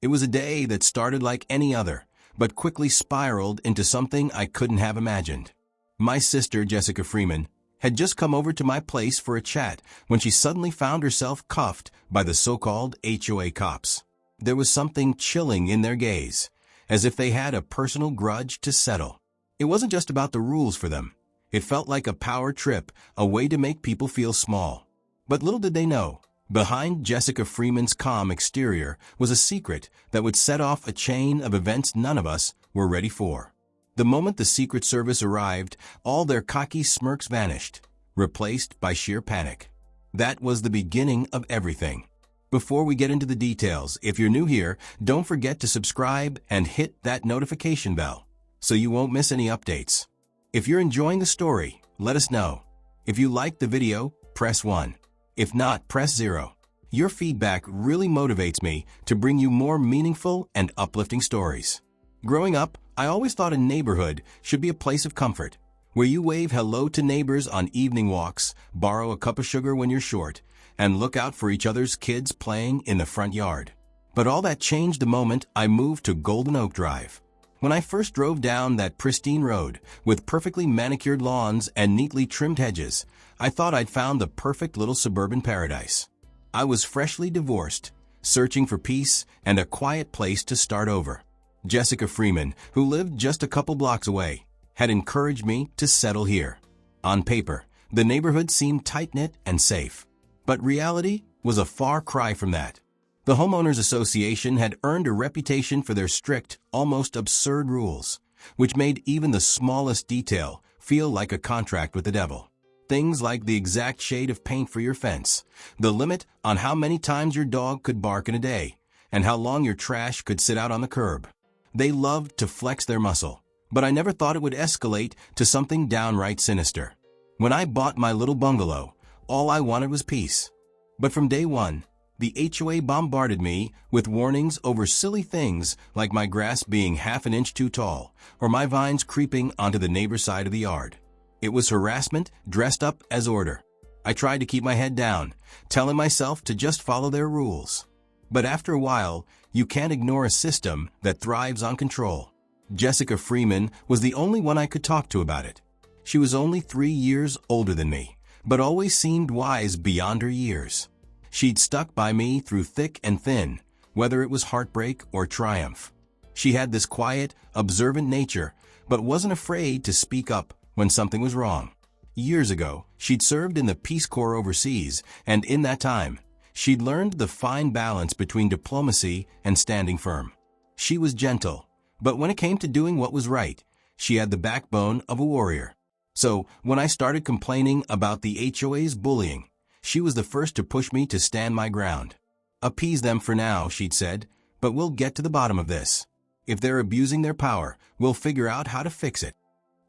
It was a day that started like any other, but quickly spiraled into something I couldn't have imagined. My sister, Jessica Freeman, had just come over to my place for a chat when she suddenly found herself cuffed by the so-called HOA cops. There was something chilling in their gaze, as if they had a personal grudge to settle. It wasn't just about the rules for them. It felt like a power trip, a way to make people feel small. But little did they know, behind Jessica Freeman's calm exterior was a secret that would set off a chain of events none of us were ready for. The moment the Secret Service arrived, all their cocky smirks vanished, replaced by sheer panic. That was the beginning of everything. Before we get into the details, if you're new here, don't forget to subscribe and hit that notification bell so you won't miss any updates. If you're enjoying the story, let us know. If you liked the video, press 1. If not, press 0. Your feedback really motivates me to bring you more meaningful and uplifting stories. Growing up, I always thought a neighborhood should be a place of comfort, where you wave hello to neighbors on evening walks, borrow a cup of sugar when you're short, and look out for each other's kids playing in the front yard. But all that changed the moment I moved to Golden Oak Drive. When I first drove down that pristine road with perfectly manicured lawns and neatly trimmed hedges, I thought I'd found the perfect little suburban paradise. I was freshly divorced, searching for peace and a quiet place to start over. Jessica Freeman, who lived just a couple blocks away, had encouraged me to settle here. On paper, the neighborhood seemed tight-knit and safe. But reality was a far cry from that. The Homeowners Association had earned a reputation for their strict, almost absurd rules, which made even the smallest detail feel like a contract with the devil. Things like the exact shade of paint for your fence, the limit on how many times your dog could bark in a day, and how long your trash could sit out on the curb. They loved to flex their muscle, but I never thought it would escalate to something downright sinister. When I bought my little bungalow, all I wanted was peace. But from day one, the HOA bombarded me with warnings over silly things like my grass being half an inch too tall or my vines creeping onto the neighbor's side of the yard. It was harassment dressed up as order. I tried to keep my head down, telling myself to just follow their rules. But after a while, you can't ignore a system that thrives on control. Jessica Freeman was the only one I could talk to about it. She was only 3 years older than me, but always seemed wise beyond her years. She'd stuck by me through thick and thin, whether it was heartbreak or triumph. She had this quiet, observant nature, but wasn't afraid to speak up when something was wrong. Years ago, she'd served in the Peace Corps overseas, and in that time, she'd learned the fine balance between diplomacy and standing firm. She was gentle, but when it came to doing what was right, she had the backbone of a warrior. So, when I started complaining about the HOA's bullying, she was the first to push me to stand my ground. Appease them for now, she'd said, but we'll get to the bottom of this. If they're abusing their power, we'll figure out how to fix it.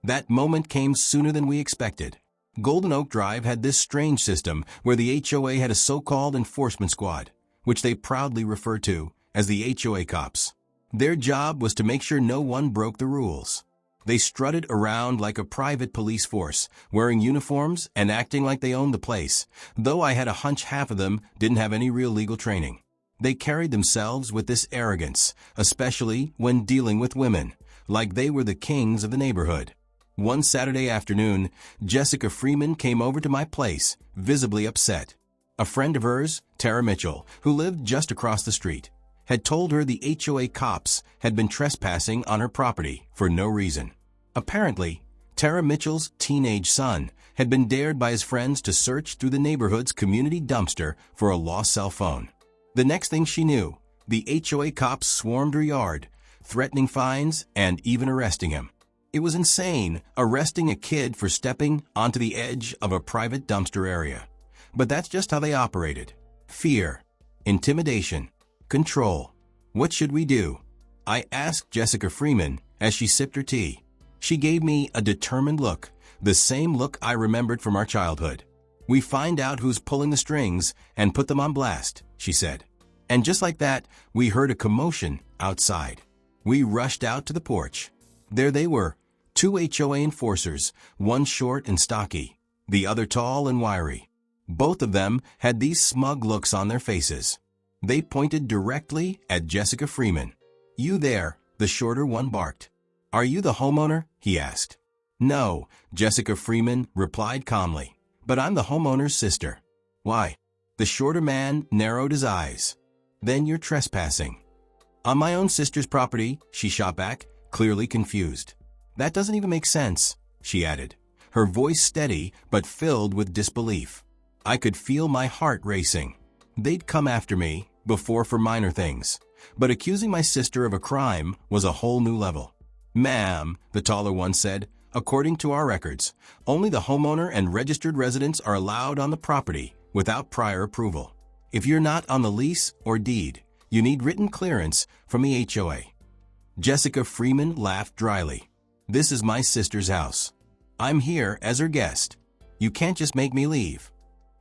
That moment came sooner than we expected. Golden Oak Drive had this strange system where the HOA had a so-called enforcement squad, which they proudly referred to as the HOA cops. Their job was to make sure no one broke the rules. They strutted around like a private police force, wearing uniforms and acting like they owned the place, though I had a hunch half of them didn't have any real legal training. They carried themselves with this arrogance, especially when dealing with women, like they were the kings of the neighborhood. One Saturday afternoon, Jessica Freeman came over to my place, visibly upset. A friend of hers, Tara Mitchell, who lived just across the street, had told her the HOA cops had been trespassing on her property for no reason. Apparently, Tara Mitchell's teenage son had been dared by his friends to search through the neighborhood's community dumpster for a lost cell phone. The next thing she knew, the HOA cops swarmed her yard, threatening fines and even arresting him. It was insane, arresting a kid for stepping onto the edge of a private dumpster area. But that's just how they operated. Fear, intimidation, control. What should we do? I asked Jessica Freeman as she sipped her tea. She gave me a determined look, the same look I remembered from our childhood. We find out who's pulling the strings and put them on blast, she said. And just like that, we heard a commotion outside. We rushed out to the porch. There they were, 2 HOA enforcers, one short and stocky, the other tall and wiry. Both of them had these smug looks on their faces. They pointed directly at Jessica Freeman. "You there," the shorter one barked. "Are you the homeowner?" he asked. "No," Jessica Freeman replied calmly, "but I'm the homeowner's sister." "Why?" The shorter man narrowed his eyes. "Then you're trespassing." "On my own sister's property," she shot back, clearly confused. "That doesn't even make sense," she added, her voice steady but filled with disbelief. I could feel my heart racing. They'd come after me before for minor things, but accusing my sister of a crime was a whole new level. "Ma'am," the taller one said, "according to our records, only the homeowner and registered residents are allowed on the property without prior approval. If you're not on the lease or deed, you need written clearance from the HOA." Jessica Freeman laughed dryly. "This is my sister's house. I'm here as her guest. You can't just make me leave."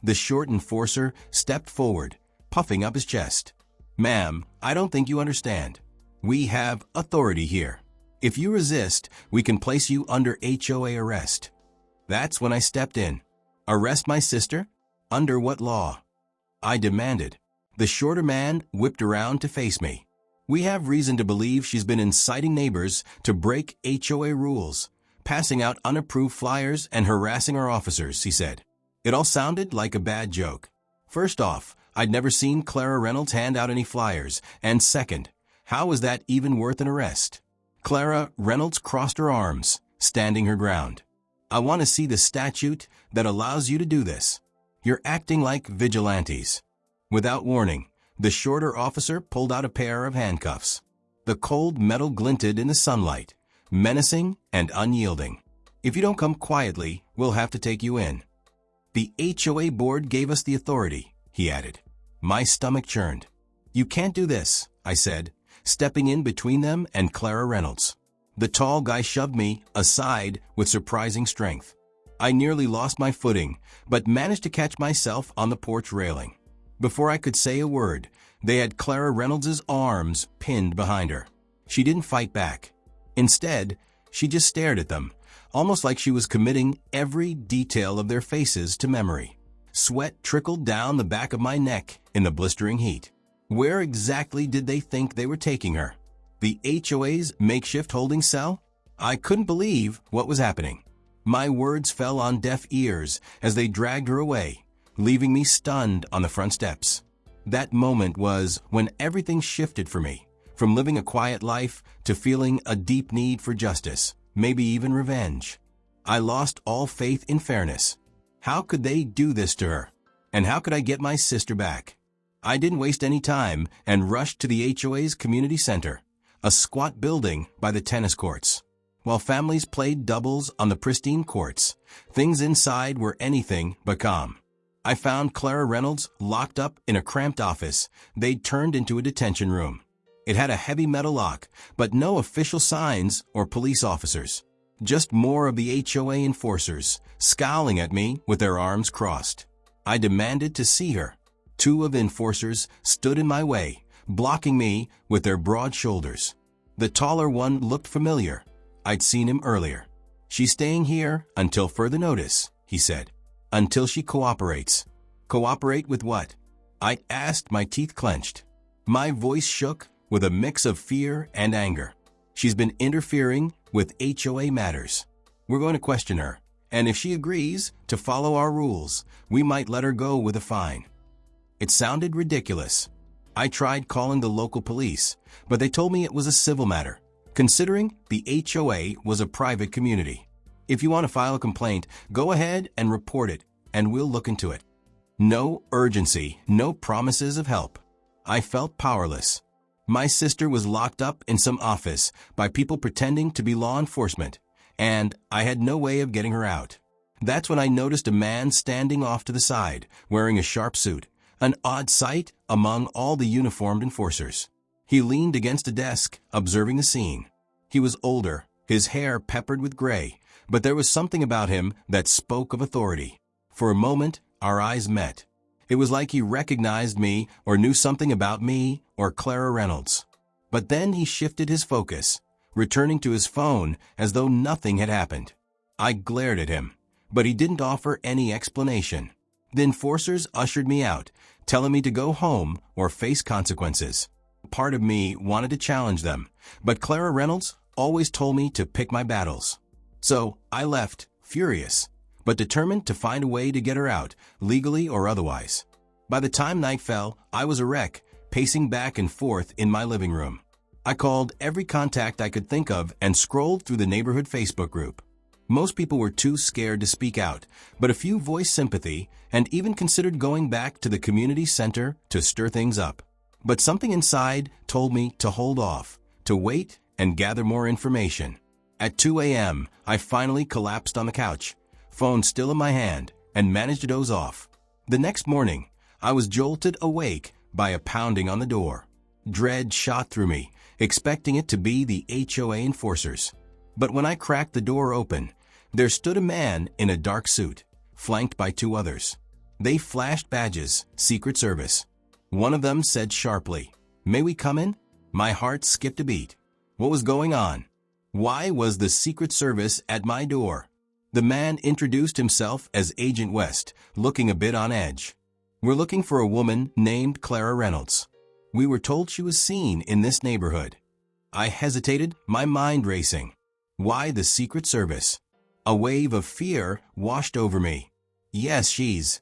The short enforcer stepped forward, puffing up his chest. "Ma'am, I don't think you understand. We have authority here. If you resist, we can place you under HOA arrest." That's when I stepped in. "Arrest my sister? Under what law?" I demanded. The shorter man whipped around to face me. "We have reason to believe she's been inciting neighbors to break HOA rules, passing out unapproved flyers and harassing our officers," he said. It all sounded like a bad joke. First off, I'd never seen Clara Reynolds hand out any flyers, and second, how was that even worth an arrest? Clara Reynolds crossed her arms, standing her ground. "I want to see the statute that allows you to do this. You're acting like vigilantes." Without warning, the shorter officer pulled out a pair of handcuffs. The cold metal glinted in the sunlight, menacing and unyielding. "If you don't come quietly, we'll have to take you in." "The HOA board gave us the authority," he added. My stomach churned. "You can't do this," I said, stepping in between them and Clara Reynolds. The tall guy shoved me aside with surprising strength. I nearly lost my footing, but managed to catch myself on the porch railing. Before I could say a word, they had Clara Reynolds' arms pinned behind her. She didn't fight back. Instead, she just stared at them, almost like she was committing every detail of their faces to memory. Sweat trickled down the back of my neck in the blistering heat. Where exactly did they think they were taking her? The HOA's makeshift holding cell? I couldn't believe what was happening. My words fell on deaf ears as they dragged her away, leaving me stunned on the front steps. That moment was when everything shifted for me, from living a quiet life to feeling a deep need for justice, maybe even revenge. I lost all faith in fairness. How could they do this to her? And how could I get my sister back? I didn't waste any time and rushed to the HOA's community center, a squat building by the tennis courts. While families played doubles on the pristine courts, things inside were anything but calm. I found Clara Reynolds locked up in a cramped office they'd turned into a detention room. It had a heavy metal lock, but no official signs or police officers. Just more of the HOA enforcers, scowling at me with their arms crossed. I demanded to see her. Two of the enforcers stood in my way, blocking me with their broad shoulders. The taller one looked familiar. I'd seen him earlier. "She's staying here until further notice," he said. "Until she cooperates." "Cooperate with what?" I asked, my teeth clenched. My voice shook with a mix of fear and anger. "She's been interfering with HOA matters. We're going to question her, and if she agrees to follow our rules, we might let her go with a fine." It sounded ridiculous. I tried calling the local police, but they told me it was a civil matter, considering the HOA was a private community. "If you want to file a complaint, go ahead and report it, and we'll look into it." No urgency, no promises of help. I felt powerless. My sister was locked up in some office by people pretending to be law enforcement, and I had no way of getting her out. That's when I noticed a man standing off to the side, wearing a sharp suit, an odd sight among all the uniformed enforcers. He leaned against a desk, observing the scene. He was older, his hair peppered with gray, but there was something about him that spoke of authority. For a moment, our eyes met. It was like he recognized me or knew something about me or Clara Reynolds. But then he shifted his focus, returning to his phone as though nothing had happened. I glared at him, but he didn't offer any explanation. The enforcers ushered me out, telling me to go home or face consequences. Part of me wanted to challenge them, but Clara Reynolds always told me to pick my battles. So I left, furious, but determined to find a way to get her out, legally or otherwise. By the time night fell, I was a wreck, pacing back and forth in my living room. I called every contact I could think of and scrolled through the neighborhood Facebook group. Most people were too scared to speak out, but a few voiced sympathy and even considered going back to the community center to stir things up. But something inside told me to hold off, to wait and gather more information. At 2 a.m., I finally collapsed on the couch, phone still in my hand, and managed to doze off. The next morning, I was jolted awake by a pounding on the door. Dread shot through me, expecting it to be the HOA enforcers. But when I cracked the door open, there stood a man in a dark suit, flanked by two others. They flashed badges, Secret Service. One of them said sharply, "May we come in?" My heart skipped a beat. What was going on? Why was the Secret Service at my door? The man introduced himself as Agent West, looking a bit on edge. "We're looking for a woman named Clara Reynolds. We were told she was seen in this neighborhood." I hesitated, my mind racing. Why the Secret Service? A wave of fear washed over me. Yes, she's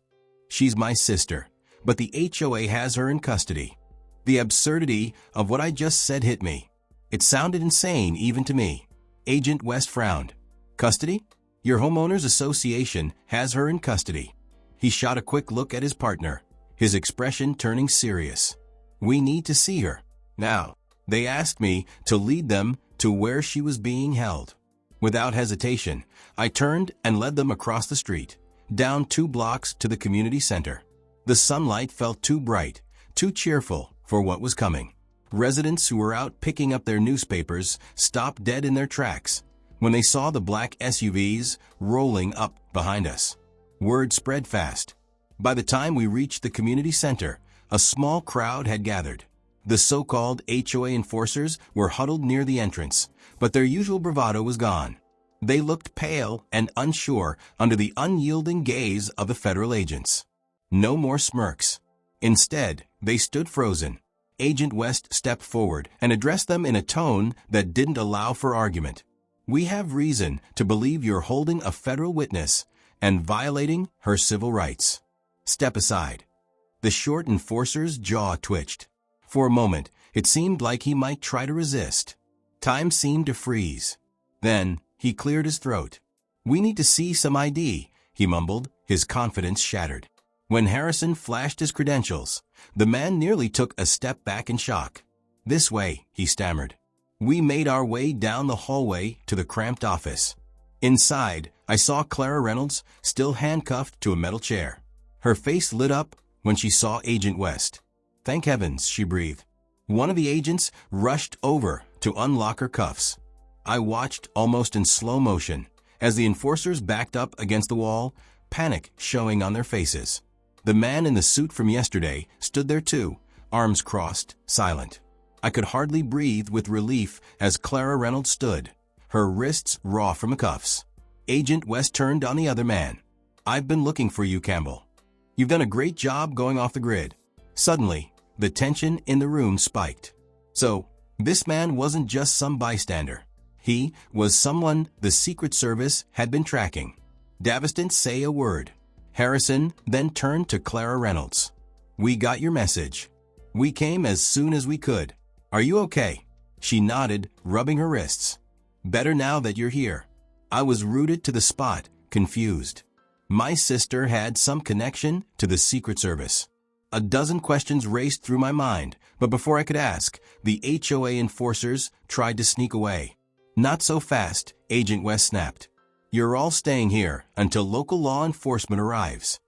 my sister, but the HOA has her in custody. The absurdity of what I just said hit me. It sounded insane even to me. Agent West frowned. "Custody? Your homeowners association has her in custody." He shot a quick look at his partner, his expression turning serious. "We need to see her now." They asked me to lead them to where she was being held. Without hesitation, I turned and led them across the street, down 2 blocks to the community center. The sunlight felt too bright, too cheerful for what was coming. Residents who were out picking up their newspapers stopped dead in their tracks when they saw the black SUVs rolling up behind us. Word spread fast. By the time we reached the community center, a small crowd had gathered. The so-called HOA enforcers were huddled near the entrance, but their usual bravado was gone. They looked pale and unsure under the unyielding gaze of the federal agents. No more smirks. Instead, they stood frozen. Agent West stepped forward and addressed them in a tone that didn't allow for argument. "We have reason to believe you're holding a federal witness and violating her civil rights. Step aside." The short enforcer's jaw twitched. For a moment, it seemed like he might try to resist. Time seemed to freeze. Then, he cleared his throat. "We need to see some ID," he mumbled, his confidence shattered. When Harrison flashed his credentials, the man nearly took a step back in shock. "This way," he stammered. We made our way down the hallway to the cramped office. Inside, I saw Clara Reynolds still handcuffed to a metal chair. Her face lit up when she saw Agent West. "Thank heavens," she breathed. One of the agents rushed over to unlock her cuffs. I watched almost in slow motion as the enforcers backed up against the wall, panic showing on their faces. The man in the suit from yesterday stood there too, arms crossed, silent. I could hardly breathe with relief as Clara Reynolds stood, her wrists raw from the cuffs. Agent West turned on the other man. "I've been looking for you, Campbell. You've done a great job going off the grid." Suddenly, the tension in the room spiked. So, this man wasn't just some bystander. He was someone the Secret Service had been tracking. Davis didn't say a word. Harrison then turned to Clara Reynolds. "We got your message. We came as soon as we could. Are you okay?" She nodded, rubbing her wrists. "Better now that you're here." I was rooted to the spot, confused. My sister had some connection to the Secret Service. A dozen questions raced through my mind, but before I could ask, the HOA enforcers tried to sneak away. "Not so fast," Agent West snapped. "You're all staying here until local law enforcement arrives."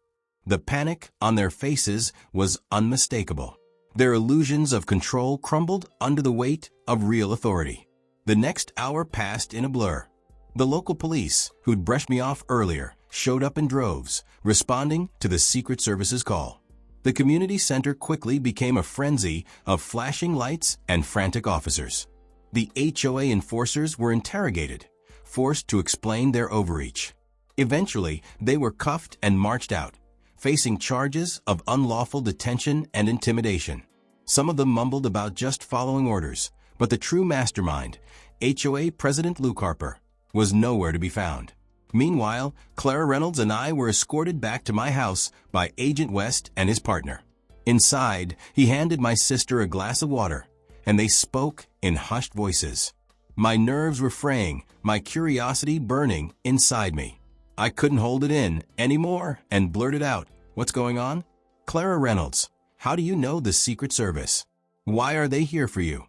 The panic on their faces was unmistakable. Their illusions of control crumbled under the weight of real authority. The next hour passed in a blur. The local police, who'd brushed me off earlier, showed up in droves, responding to the Secret Service's call. The community center quickly became a frenzy of flashing lights and frantic officers. The HOA enforcers were interrogated, forced to explain their overreach. Eventually, they were cuffed and marched out, facing charges of unlawful detention and intimidation. Some of them mumbled about just following orders, but the true mastermind, HOA President Luke Harper, was nowhere to be found. Meanwhile, Clara Reynolds and I were escorted back to my house by Agent West and his partner. Inside, he handed my sister a glass of water, and they spoke in hushed voices. My nerves were fraying, my curiosity burning inside me. I couldn't hold it in anymore and blurted out, "What's going on?" "Clara Reynolds, how do you know the Secret Service? Why are they here for you?"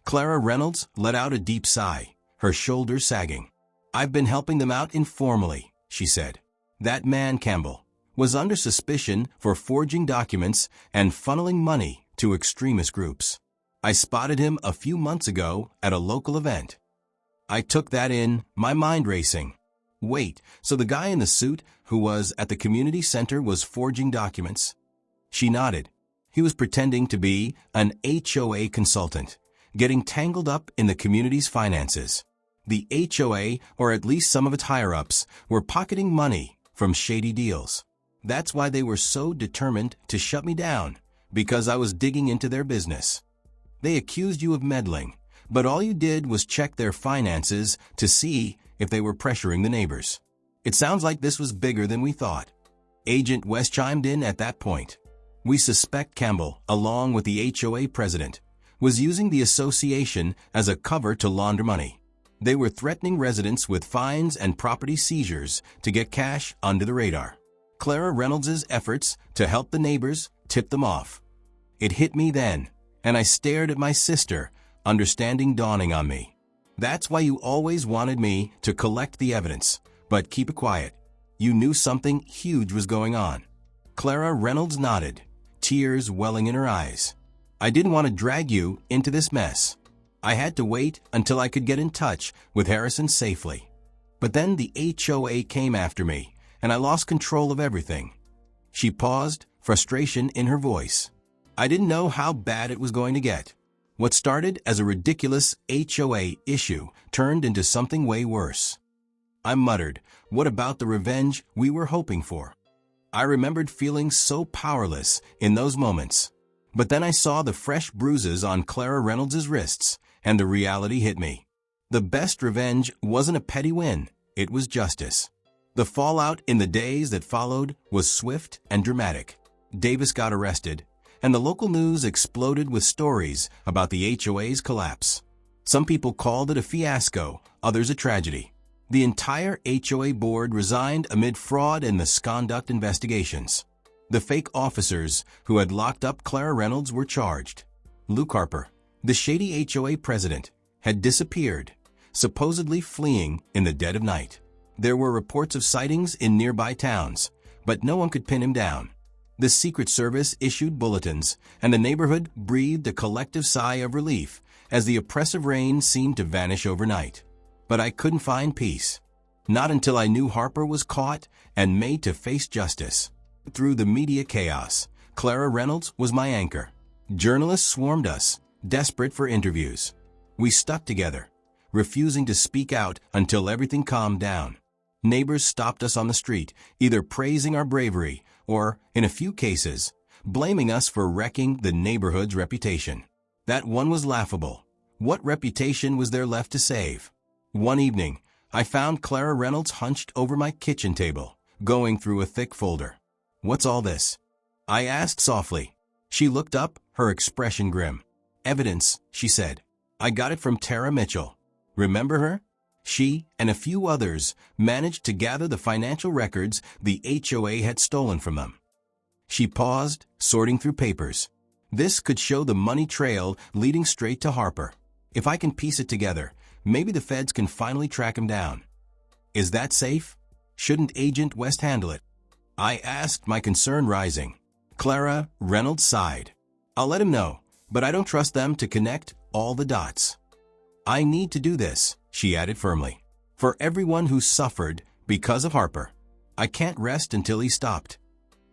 Clara Reynolds let out a deep sigh, her shoulders sagging. "I've been helping them out informally," she said. "That man, Campbell, was under suspicion for forging documents and funneling money to extremist groups. I spotted him a few months ago at a local event." I took that in, my mind racing. Wait, so the guy in the suit who was at the community center was forging documents? She nodded. He was pretending to be an HOA consultant, getting tangled up in the community's finances. The HOA, or at least some of its higher-ups, were pocketing money from shady deals. That's why they were so determined to shut me down, because I was digging into their business. They accused you of meddling, but all you did was check their finances to see if they were pressuring the neighbors. It sounds like this was bigger than we thought. Agent West chimed in at that point. "We suspect Campbell, along with the HOA president, was using the association as a cover to launder money. They were threatening residents with fines and property seizures to get cash under the radar. Clara Reynolds' efforts to help the neighbors tipped them off." It hit me then, and I stared at my sister, understanding dawning on me. "That's why you always wanted me to collect the evidence, but keep it quiet. You knew something huge was going on." Clara Reynolds nodded, tears welling in her eyes. "I didn't want to drag you into this mess. I had to wait until I could get in touch with Harrison safely. But then the HOA came after me, and I lost control of everything." She paused, frustration in her voice. "I didn't know how bad it was going to get. What started as a ridiculous HOA issue turned into something way worse." I muttered, "What about the revenge we were hoping for?" I remembered feeling so powerless in those moments. But then I saw the fresh bruises on Clara Reynolds' wrists, and the reality hit me. The best revenge wasn't a petty win, it was justice. The fallout in the days that followed was swift and dramatic. Davis got arrested, and the local news exploded with stories about the HOA's collapse. Some people called it a fiasco, others a tragedy. The entire HOA board resigned amid fraud and misconduct investigations. The fake officers who had locked up Clara Reynolds were charged. Luke Harper, the shady HOA president, had disappeared, supposedly fleeing in the dead of night. There were reports of sightings in nearby towns, but no one could pin him down. The Secret Service issued bulletins, and the neighborhood breathed a collective sigh of relief as the oppressive rain seemed to vanish overnight. But I couldn't find peace. Not until I knew Harper was caught and made to face justice. Through the media chaos, Clara Reynolds was my anchor. Journalists swarmed us, desperate for interviews. We stuck together, refusing to speak out until everything calmed down. Neighbors stopped us on the street, either praising our bravery or, in a few cases, blaming us for wrecking the neighborhood's reputation. That one was laughable. What reputation was there left to save? One evening, I found Clara Reynolds hunched over my kitchen table, going through a thick folder. "What's all this?" I asked softly. She looked up, her expression grim. "Evidence," she said. "I got it from Tara Mitchell. Remember her? She and a few others managed to gather the financial records the HOA had stolen from them." She paused, sorting through papers. "This could show the money trail leading straight to Harper. If I can piece it together, maybe the feds can finally track him down." "Is that safe? Shouldn't Agent West handle it?" I asked, my concern rising. Clara Reynolds sighed. "I'll let him know, but I don't trust them to connect all the dots." "I need to do this," she added firmly. "For everyone who suffered because of Harper. I can't rest until he stopped."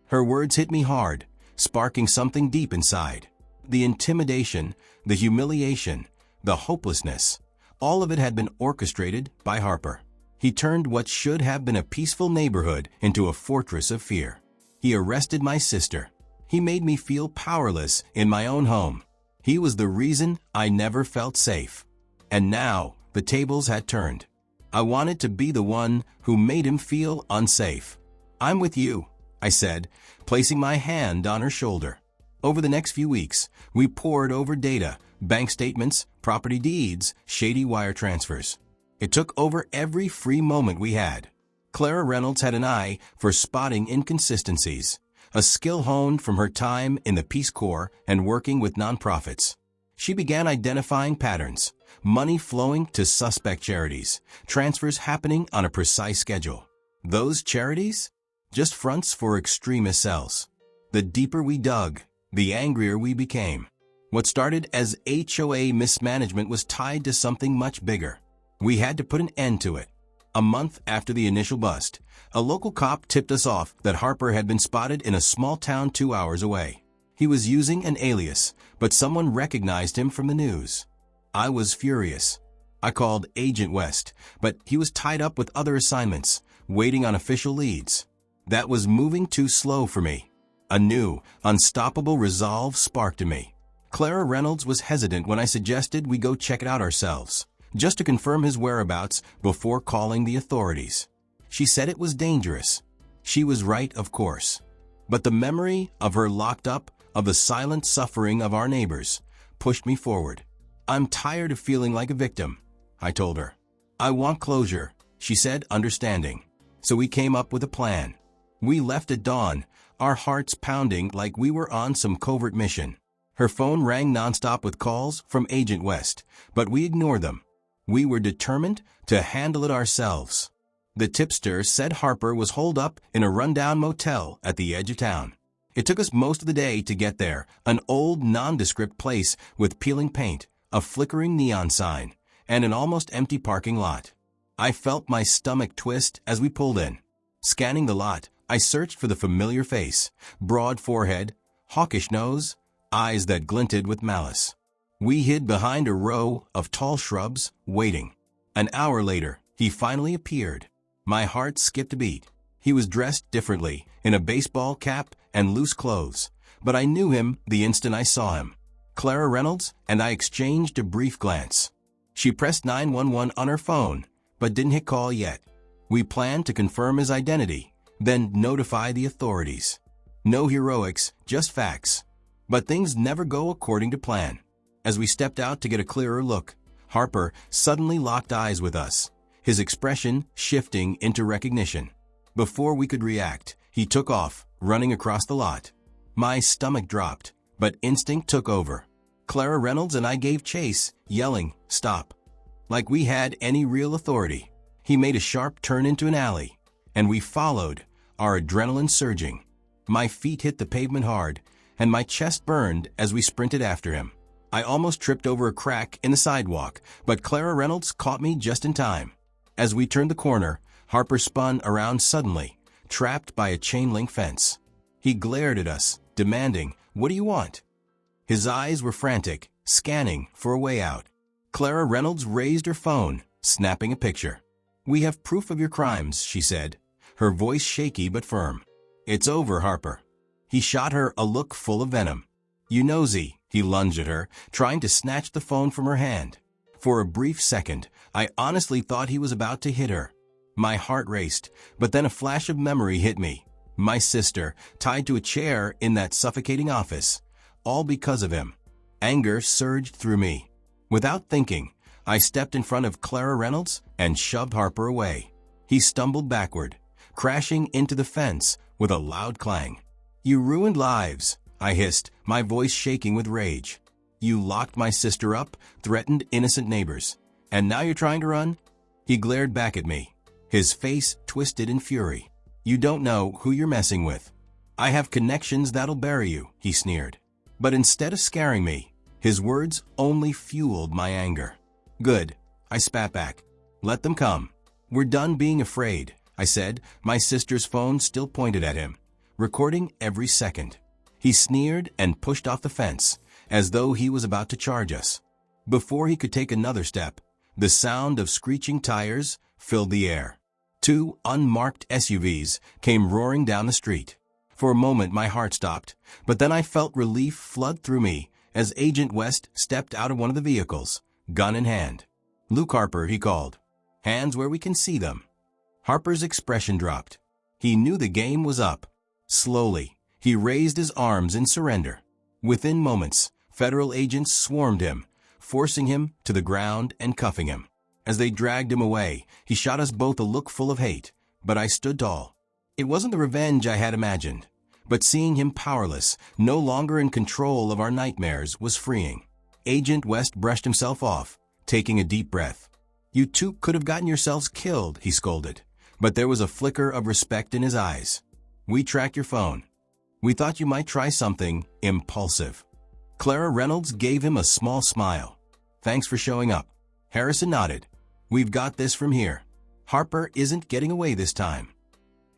Her words hit me hard, sparking something deep inside. The intimidation, the humiliation, the hopelessness, all of it had been orchestrated by Harper. He turned what should have been a peaceful neighborhood into a fortress of fear. He arrested my sister. He made me feel powerless in my own home. He was the reason I never felt safe. And now, the tables had turned. I wanted to be the one who made him feel unsafe. "I'm with you," I said, placing my hand on her shoulder. Over the next few weeks, we pored over data, bank statements, property deeds, shady wire transfers. It took over every free moment we had. Clara Reynolds had an eye for spotting inconsistencies, a skill honed from her time in the Peace Corps and working with nonprofits. She began identifying patterns, money flowing to suspect charities, transfers happening on a precise schedule. Those charities? Just fronts for extremist cells. The deeper we dug, the angrier we became. What started as HOA mismanagement was tied to something much bigger. We had to put an end to it. A month after the initial bust, a local cop tipped us off that Harper had been spotted in a small town 2 hours away. He was using an alias, but someone recognized him from the news. I was furious. I called Agent West, but he was tied up with other assignments, waiting on official leads. That was moving too slow for me. A new, unstoppable resolve sparked in me. Clara Reynolds was hesitant when I suggested we go check it out ourselves, just to confirm his whereabouts before calling the authorities. She said it was dangerous. She was right, of course. But the memory of her locked up, of the silent suffering of our neighbors, pushed me forward. "I'm tired of feeling like a victim," I told her. "I want closure," she said, understanding. So we came up with a plan. We left at dawn, our hearts pounding like we were on some covert mission. Her phone rang nonstop with calls from Agent West, but we ignored them. We were determined to handle it ourselves. The tipster said Harper was holed up in a rundown motel at the edge of town. It took us most of the day to get there, an old, nondescript place with peeling paint, a flickering neon sign, and an almost empty parking lot. I felt my stomach twist as we pulled in. Scanning the lot, I searched for the familiar face, broad forehead, hawkish nose, eyes that glinted with malice. We hid behind a row of tall shrubs, waiting. An hour later, he finally appeared. My heart skipped a beat. He was dressed differently, in a baseball cap and loose clothes, but I knew him the instant I saw him. Clara Reynolds and I exchanged a brief glance. She pressed 911 on her phone, but didn't hit call yet. We planned to confirm his identity, then notify the authorities. No heroics, just facts. But things never go according to plan. As we stepped out to get a clearer look, Harper suddenly locked eyes with us, his expression shifting into recognition. Before we could react, he took off, running across the lot. My stomach dropped, but instinct took over. Clara Reynolds and I gave chase, yelling, "Stop!" like we had any real authority. He made a sharp turn into an alley, and we followed, our adrenaline surging. My feet hit the pavement hard, and my chest burned as we sprinted after him. I almost tripped over a crack in the sidewalk, but Clara Reynolds caught me just in time. As we turned the corner, Harper spun around suddenly, trapped by a chain-link fence. He glared at us, demanding, "What do you want?" His eyes were frantic, scanning for a way out. Clara Reynolds raised her phone, snapping a picture. "We have proof of your crimes," she said, her voice shaky but firm. "It's over, Harper." He shot her a look full of venom. "You nosy," he lunged at her, trying to snatch the phone from her hand. For a brief second, I honestly thought he was about to hit her. My heart raced, but then a flash of memory hit me. My sister, tied to a chair in that suffocating office. All because of him. Anger surged through me. Without thinking, I stepped in front of Clara Reynolds and shoved Harper away. He stumbled backward, crashing into the fence with a loud clang. "You ruined lives," I hissed, my voice shaking with rage. "You locked my sister up, threatened innocent neighbors, and now you're trying to run?" He glared back at me, his face twisted in fury. "You don't know who you're messing with. I have connections that'll bury you," he sneered. But instead of scaring me, his words only fueled my anger. "Good," I spat back. "Let them come." "We're done being afraid," I said, my sister's phone still pointed at him, recording every second. He sneered and pushed off the fence, as though he was about to charge us. Before he could take another step, the sound of screeching tires filled the air. 2 unmarked SUVs came roaring down the street. For a moment my heart stopped, but then I felt relief flood through me as Agent West stepped out of one of the vehicles, gun in hand. "Luke Harper," he called. "Hands where we can see them." Harper's expression dropped. He knew the game was up. Slowly, he raised his arms in surrender. Within moments, federal agents swarmed him, forcing him to the ground and cuffing him. As they dragged him away, he shot us both a look full of hate, but I stood tall. It wasn't the revenge I had imagined, but seeing him powerless, no longer in control of our nightmares, was freeing. Agent West brushed himself off, taking a deep breath. "You two could have gotten yourselves killed," he scolded, but there was a flicker of respect in his eyes. "We tracked your phone. We thought you might try something impulsive." Clara Reynolds gave him a small smile. "Thanks for showing up." Harrison nodded. "We've got this from here. Harper isn't getting away this time."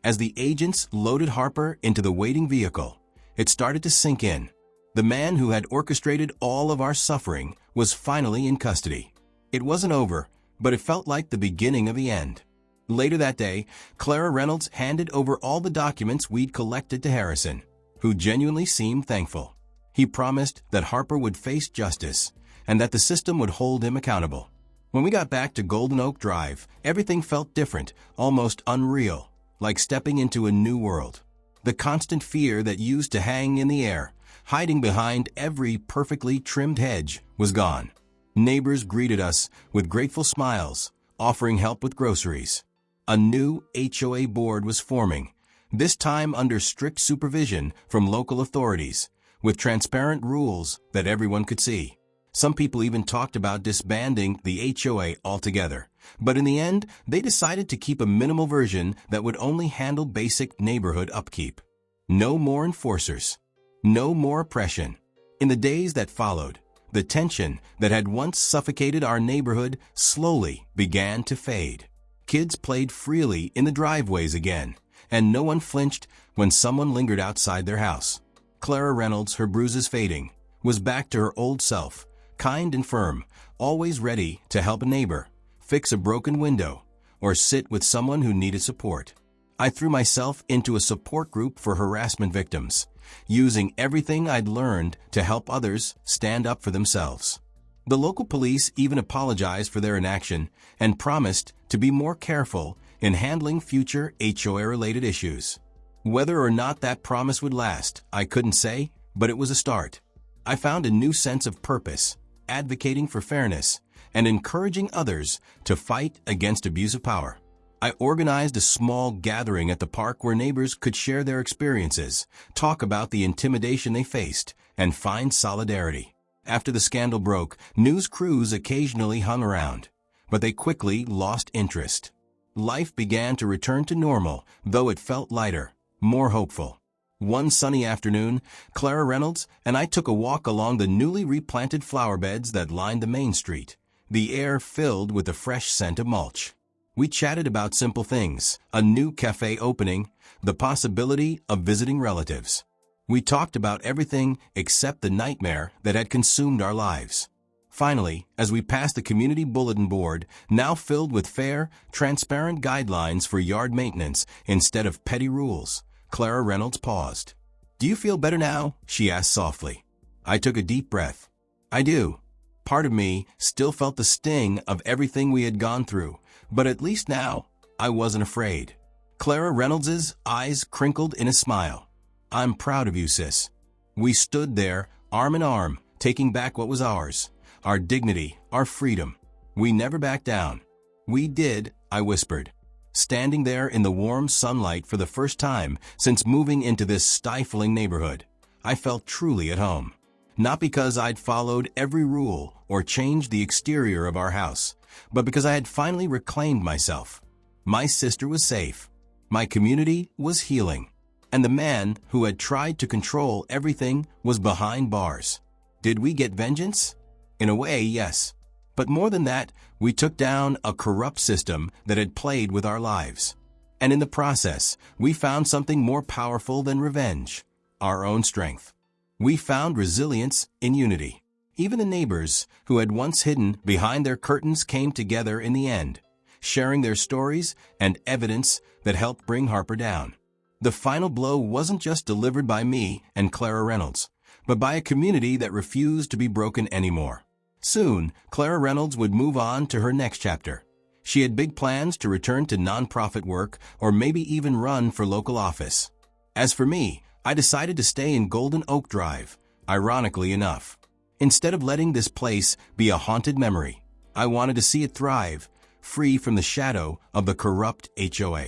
As the agents loaded Harper into the waiting vehicle, it started to sink in. The man who had orchestrated all of our suffering was finally in custody. It wasn't over, but it felt like the beginning of the end. Later that day, Clara Reynolds handed over all the documents we'd collected to Harrison, who genuinely seemed thankful. He promised that Harper would face justice and that the system would hold him accountable. When we got back to Golden Oak Drive, everything felt different, almost unreal, like stepping into a new world. The constant fear that used to hang in the air, hiding behind every perfectly trimmed hedge, was gone. Neighbors greeted us with grateful smiles, offering help with groceries. A new HOA board was forming, this time under strict supervision from local authorities, with transparent rules that everyone could see. Some people even talked about disbanding the HOA altogether, but in the end, they decided to keep a minimal version that would only handle basic neighborhood upkeep. No more enforcers. No more oppression. In the days that followed, the tension that had once suffocated our neighborhood slowly began to fade. Kids played freely in the driveways again, and no one flinched when someone lingered outside their house. Clara Reynolds, her bruises fading, was back to her old self, kind and firm, always ready to help a neighbor, fix a broken window, or sit with someone who needed support. I threw myself into a support group for harassment victims, using everything I'd learned to help others stand up for themselves. The local police even apologized for their inaction and promised to be more careful in handling future HOA-related issues. Whether or not that promise would last, I couldn't say, but it was a start. I found a new sense of purpose, advocating for fairness, and encouraging others to fight against abuse of power. I organized a small gathering at the park where neighbors could share their experiences, talk about the intimidation they faced, and find solidarity. After the scandal broke, news crews occasionally hung around, but they quickly lost interest. Life began to return to normal, though it felt lighter, more hopeful. One sunny afternoon, Clara Reynolds and I took a walk along the newly replanted flower beds that lined the main street, the air filled with the fresh scent of mulch. We chatted about simple things, a new cafe opening, the possibility of visiting relatives. We talked about everything except the nightmare that had consumed our lives. Finally, as we passed the community bulletin board, now filled with fair, transparent guidelines for yard maintenance instead of petty rules, Clara Reynolds paused. "Do you feel better now?" she asked softly. I took a deep breath. "I do." Part of me still felt the sting of everything we had gone through, but at least now I wasn't afraid. Clara Reynolds' eyes crinkled in a smile. "I'm proud of you, sis." We stood there, arm in arm, taking back what was ours, our dignity, our freedom. We never backed down. "We did," I whispered. Standing there in the warm sunlight for the first time since moving into this stifling neighborhood, I felt truly at home. Not because I'd followed every rule or changed the exterior of our house, but because I had finally reclaimed myself. My sister was safe. My community was healing. And the man who had tried to control everything was behind bars. Did we get vengeance? In a way, yes. But more than that, we took down a corrupt system that had played with our lives. And in the process, we found something more powerful than revenge, our own strength. We found resilience in unity. Even the neighbors who had once hidden behind their curtains came together in the end, sharing their stories and evidence that helped bring Harper down. The final blow wasn't just delivered by me and Clara Reynolds, but by a community that refused to be broken anymore. Soon, Clara Reynolds would move on to her next chapter. She had big plans to return to nonprofit work or maybe even run for local office. As for me, I decided to stay in Golden Oak Drive, ironically enough. Instead of letting this place be a haunted memory, I wanted to see it thrive, free from the shadow of the corrupt HOA.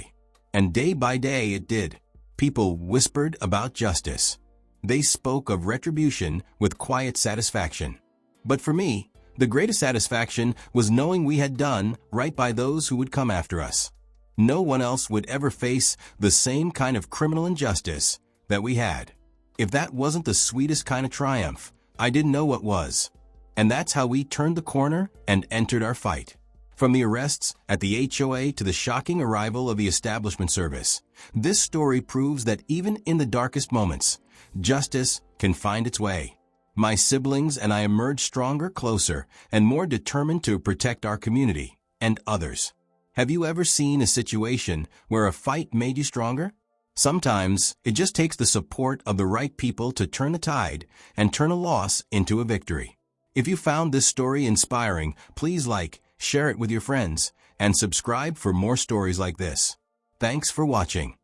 And day by day it did. People whispered about justice. They spoke of retribution with quiet satisfaction. But for me, the greatest satisfaction was knowing we had done right by those who would come after us. No one else would ever face the same kind of criminal injustice that we had. If that wasn't the sweetest kind of triumph, I didn't know what was. And that's how we turned the corner and entered our fight. From the arrests at the HOA to the shocking arrival of the establishment service, this story proves that even in the darkest moments, justice can find its way. My siblings and I emerged stronger, closer, and more determined to protect our community and others. Have you ever seen a situation where a fight made you stronger? Sometimes it just takes the support of the right people to turn the tide and turn a loss into a victory. If you found this story inspiring, please like, share it with your friends, and subscribe for more stories like this. Thanks for watching.